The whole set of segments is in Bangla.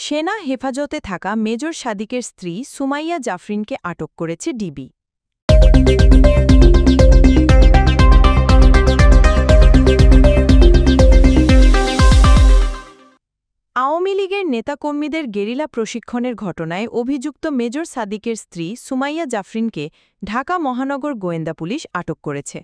সেনা হেফাজতে থাকা মেজর সাদিকের স্ত্রী সুমাইয়া জাফরিনকে আটক করেছে ডিবি। আওয়ামী লীগের নেতাকর্মীদের গেরিলা প্রশিক্ষণের ঘটনায় অভিযুক্ত মেজর সাদিকের স্ত্রী সুমাইয়া জাফরিনকে ঢাকা মহানগর গোয়েন্দা পুলিশ আটক করেছে।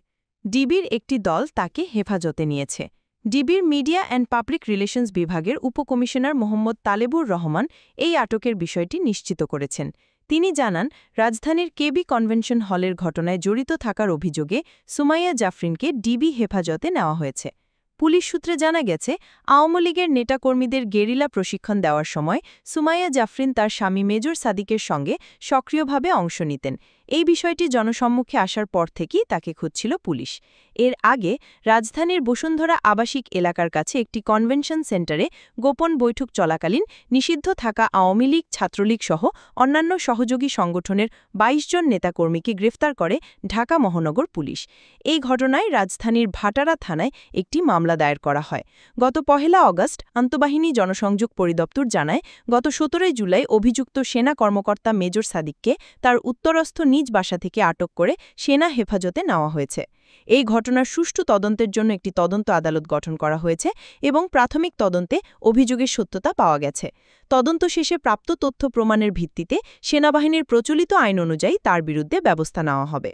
ডিবির একটি দল তাকে হেফাজতে নিয়েছে। ডিবির মিডিয়া অ্যান্ড পাবলিক রিলেশনস বিভাগের উপকমিশনার মোহাম্মদ তালেবুর রহমান এই আটকের বিষয়টি নিশ্চিত করেছেন। তিনি জানান, রাজধানীর কেবি কনভেনশন হলের ঘটনায় জড়িত থাকার অভিযোগে সুমাইয়া জাফরিনকে ডিবি হেফাজতে নেওয়া হয়েছে। পুলিশ সূত্রে জানা গেছে, আওয়ামী লীগের নেতাকর্মীদের গেরিলা প্রশিক্ষণ দেওয়ার সময় সুমাইয়া জাফরিন তার স্বামী মেজর সাদিকের সঙ্গে সক্রিয়ভাবে অংশ নিতেন। এই বিষয়টি জনসম্মুখে আসার পর থেকেই তাকে খুঁজছিল পুলিশ। এর আগে রাজধানীর বসুন্ধরা আবাসিক এলাকার কাছে একটি কনভেনশন সেন্টারে গোপন বৈঠক চলাকালীন নিষিদ্ধ থাকা আওয়ামী লীগ, ছাত্রলীগ সহ অন্যান্য সহযোগী সংগঠনের ২২ জন নেতাকর্মীকে গ্রেফতার করে ঢাকা মহানগর পুলিশ। এই ঘটনায় রাজধানীর ভাটারা থানায় একটি মামলা দায়ের করা হয়। গত ১ অগাস্ট আন্তঃবাহিনী জনসংযোগ পরিদপ্তর জানায়, গত ১৭ জুলাই অভিযুক্ত সেনা কর্মকর্তা মেজর সাদিককে তার উত্তরস্থ নিজ বাসা থেকে আটক করে সেনা হেফাজতে নেওয়া হয়েছে। এই ঘটনার সুষ্ঠু তদন্তের জন্য একটি তদন্ত আদালত গঠন করা হয়েছে এবং প্রাথমিক তদন্তে অভিযোগের সত্যতা পাওয়া গেছে। তদন্ত শেষে প্রাপ্ত তথ্য প্রমাণের ভিত্তিতে সেনাবাহিনীর প্রচলিত আইন অনুযায়ী তার বিরুদ্ধে ব্যবস্থা নেওয়া হবে।